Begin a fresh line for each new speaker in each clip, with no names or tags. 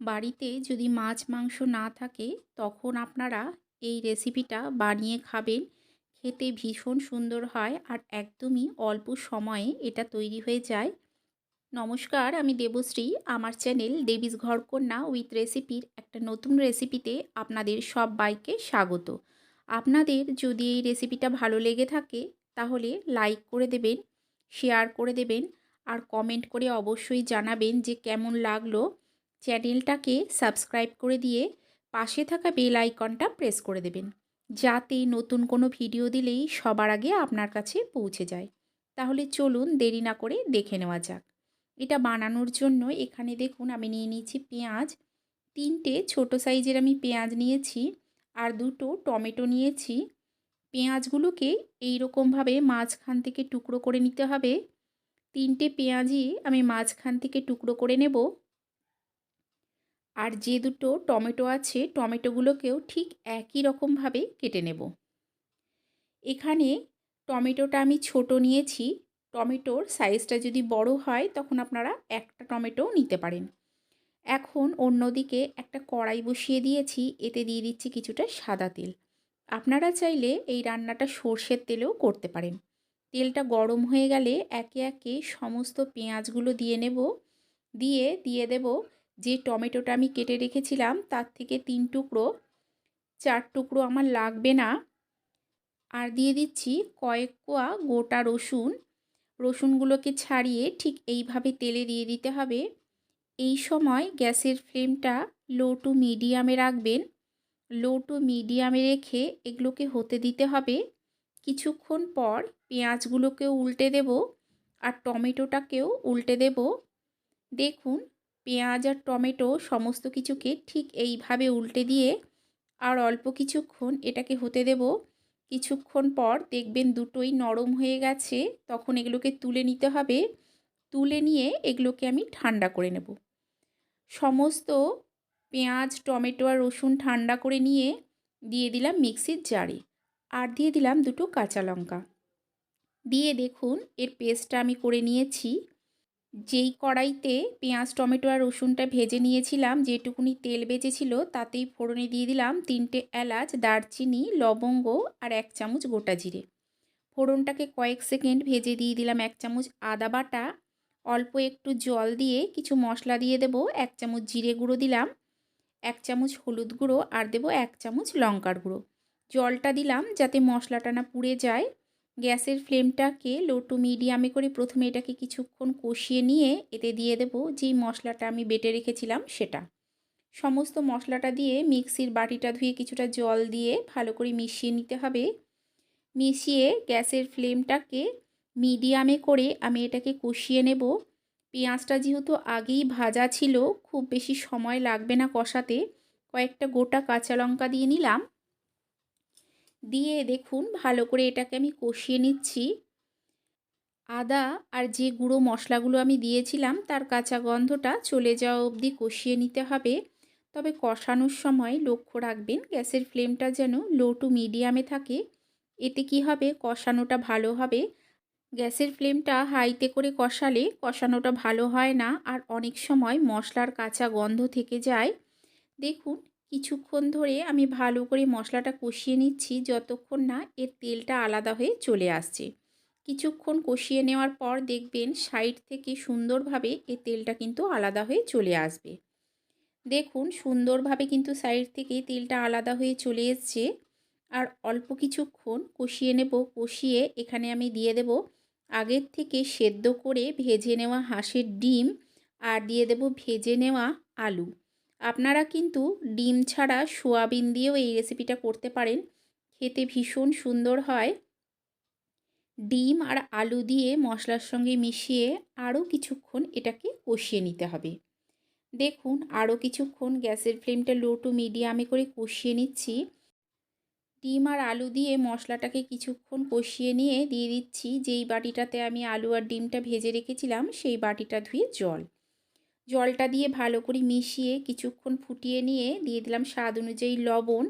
বাড়িতে যদি মাছ মাংস না থাকে তখন আপনারা এই রেসিপিটা বানিয়ে খাবেন। খেতে ভীষণ সুন্দর হয় আর একদমই অল্প সময়ে এটা তৈরি হয়ে যায়। নমস্কার, আমি দেবশ্রী। আমার চ্যানেল দেবীজ ঘরকন্যা উইথ রেসিপির একটা নতুন রেসিপিতে আপনাদের সবাইকে স্বাগত। আপনাদের যদি এই রেসিপিটা ভালো লেগে থাকে তাহলে লাইক করে দেবেন, শেয়ার করে দেবেন আর কমেন্ট করে অবশ্যই জানাবেন যে কেমন লাগলো। চ্যানেলটাকে সাবস্ক্রাইব করে দিয়ে পাশে থাকা বেল আইকনটা প্রেস করে দেবেন, যাতে নতুন কোনো ভিডিও দিলেই সবার আগে আপনার কাছে পৌঁছে যায়। তাহলে চলুন দেরি না করে দেখে নেওয়া যাক। এটা বানানোর জন্য এখানে দেখুন আমি নিয়ে নিয়েছি পেঁয়াজ। 3টে ছোটো সাইজের আমি পেঁয়াজ নিয়েছি আর 2টো টমেটো নিয়েছি। পেঁয়াজগুলোকে এইরকমভাবে মাঝখান থেকে টুকরো করে নিতে হবে। 3টে পেঁয়াজই আমি মাঝখান থেকে টুকরো করে নেব। আর যে 2টো টমেটো আছে টমেটোগুলোকেও ঠিক একই রকমভাবে কেটে নেব। এখানে টমেটোটা আমি ছোট নিয়েছি। টমেটোর সাইজটা যদি বড় হয় তখন আপনারা একটা টমেটোও নিতে পারেন। এখন অন্যদিকে একটা কড়াই বসিয়ে দিয়েছি, এতে দিয়ে দিচ্ছি কিছুটা সাদা তেল। আপনারা চাইলে এই রান্নাটা সর্ষের তেলেও করতে পারেন। তেলটা গরম হয়ে গেলে একে একে সমস্ত পেঁয়াজগুলো দিয়ে নেব। দিয়ে দেব যে টমেটোটা আমি কেটে রেখেছিলাম তার থেকে 3 টুকরো, 4 টুকরো আমার লাগবে না। আর দিয়ে দিচ্ছি কয়েক কোয়া গোটা রসুন। রসুনগুলোকে ছাড়িয়ে ঠিক এইভাবে তেলে দিয়ে দিতে হবে। এই সময় গ্যাসের ফ্লেমটা লো টু মিডিয়ামে রাখবেন। লো টু মিডিয়ামে রেখে এগুলোকে হতে দিতে হবে। কিছুক্ষণ পর পেঁয়াজগুলোকেও উল্টে দেব আর টমেটোটাকেও উল্টে দেব। দেখুন, পেঁয়াজ আর টমেটো সমস্ত কিছুকে ঠিক এইভাবে উল্টে দিয়ে আর অল্প কিছুক্ষণ এটাকে হতে দেব। কিছুক্ষণ পর দেখবেন দুটোই নরম হয়ে গেছে, তখন এগুলোকে তুলে নিতে হবে। তুলে নিয়ে এগুলোকে আমি ঠান্ডা করে নেব। সমস্ত পেঁয়াজ টমেটো আর রসুন ঠান্ডা করে নিয়ে দিয়ে দিলাম মিক্সির জারে আর দিয়ে দিলাম 2টো কাঁচা লঙ্কা। দিয়ে দেখুন এর পেস্টটা আমি করে নিয়েছি। যেই কড়াইতে পেঁয়াজ টমেটো আর রসুনটা ভেজে নিয়েছিলাম, যেটুকুনি তেল বেঁচেছিল তাতেই ফোড়নে দিয়ে দিলাম 3টে এলাচ, দারচিনি, লবঙ্গ আর 1 চামচ গোটা জিরে। ফোড়নটাকে কয়েক সেকেন্ড ভেজে দিয়ে দিলাম 1 চামচ আদা বাটা। অল্প একটু জল দিয়ে কিছু মশলা দিয়ে দেব। 1 চামচ জিরে গুঁড়ো দিলাম, 1 চামচ হলুদ গুঁড়ো আর দেব 1 চামচ লঙ্কার গুঁড়ো। জলটা দিলাম যাতে মশলাটা না পুড়ে যায়। গ্যাসের ফ্লেমটাকে লো টু মিডিয়ামে করে প্রথমে এটাকে কিছুক্ষণ কষিয়ে নিয়ে এতে দিয়ে দেব যেই মশলাটা আমি বেটে রেখেছিলাম সেটা। সমস্ত মশলাটা দিয়ে মিক্সির বাটিটা ধুয়ে কিছুটা জল দিয়ে ভালো করে মিশিয়ে নিতে হবে। মিশিয়ে গ্যাসের ফ্লেমটাকে মিডিয়ামে করে আমি এটাকে কষিয়ে নেব। পেঁয়াজটা যেহেতু আগেই ভাজা ছিল, খুব বেশি সময় লাগবে না কষাতে। কয়েকটা গোটা কাঁচা লঙ্কা দিয়ে নিলাম। দিয়ে দেখুন ভালো করে এটাকে আমি কষিয়ে নিচ্ছি। আদা আর যে গুঁড়ো মশলাগুলো আমি দিয়েছিলাম তার কাঁচা গন্ধটা চলে যাওয়া অবধি কষিয়ে নিতে হবে। তবে কষানোর সময় লক্ষ্য রাখবেন গ্যাসের ফ্লেমটা যেন লো টু মিডিয়ামে থাকে। এতে কি হবে, কষানোটা ভালো হবে। গ্যাসের ফ্লেমটা হাইতে করে কষালে কষানোটা ভালো হয় না আর অনেক সময় মশলার কাঁচা গন্ধ থেকে যায়। দেখুন কিছুক্ষণ ধরে আমি ভালো করে মশলাটা কষিয়ে নিচ্ছি যতক্ষণ না এর তেলটা আলাদা হয়ে চলে আসছে। কিছুক্ষণ কষিয়ে নেওয়ার পর দেখবেন সাইড থেকে সুন্দরভাবে এর তেলটা কিন্তু আলাদা হয়ে চলে আসবে। দেখুন সুন্দরভাবে কিন্তু সাইড থেকে তেলটা আলাদা হয়ে চলে এসছে। আর অল্প কিছুক্ষণ কষিয়ে নেব। কষিয়ে এখানে আমি দিয়ে দেব আগের থেকে সেদ্ধ করে ভেজে নেওয়া হাঁসের ডিম আর দিয়ে দেব ভেজে নেওয়া আলু। আপনারা কিন্তু ডিম ছাড়া সোয়াবিন দিয়েও এই রেসিপিটা করতে পারেন, খেতে ভীষণ সুন্দর হয়। ডিম আর আলু দিয়ে মশলার সঙ্গে মিশিয়ে আরও কিছুক্ষণ এটাকে কষিয়ে নিতে হবে। দেখুন আরও কিছুক্ষণ গ্যাসের ফ্লেমটা লো টু মিডিয়ামে করে কষিয়ে নিচ্ছি। ডিম আর আলু দিয়ে মশলাটাকে কিছুক্ষণ কষিয়ে নিয়ে দিয়ে দিচ্ছি যেই বাটিটাতে আমি আলু আর ডিমটা ভেজে রেখেছিলাম সেই বাটিটা ধুয়ে জল। জলটা দিয়ে ভালো করে মিশিয়ে কিছুক্ষণ ফুটিয়ে নিয়ে দিয়ে দিলাম স্বাদ অনুযায়ী লবণ।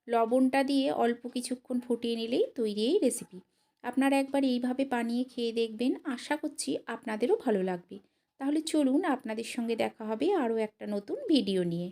লবণটা দিয়ে অল্প কিছুক্ষণ ফুটিয়ে নিলেই তৈরি এই রেসিপি। আপনারা একবার এইভাবে বানিয়ে খেয়ে দেখবেন, আশা করছি আপনাদেরও ভালো লাগবে। তাহলে চলুন আপনাদের সঙ্গে দেখা হবে আরও একটা নতুন ভিডিও নিয়ে।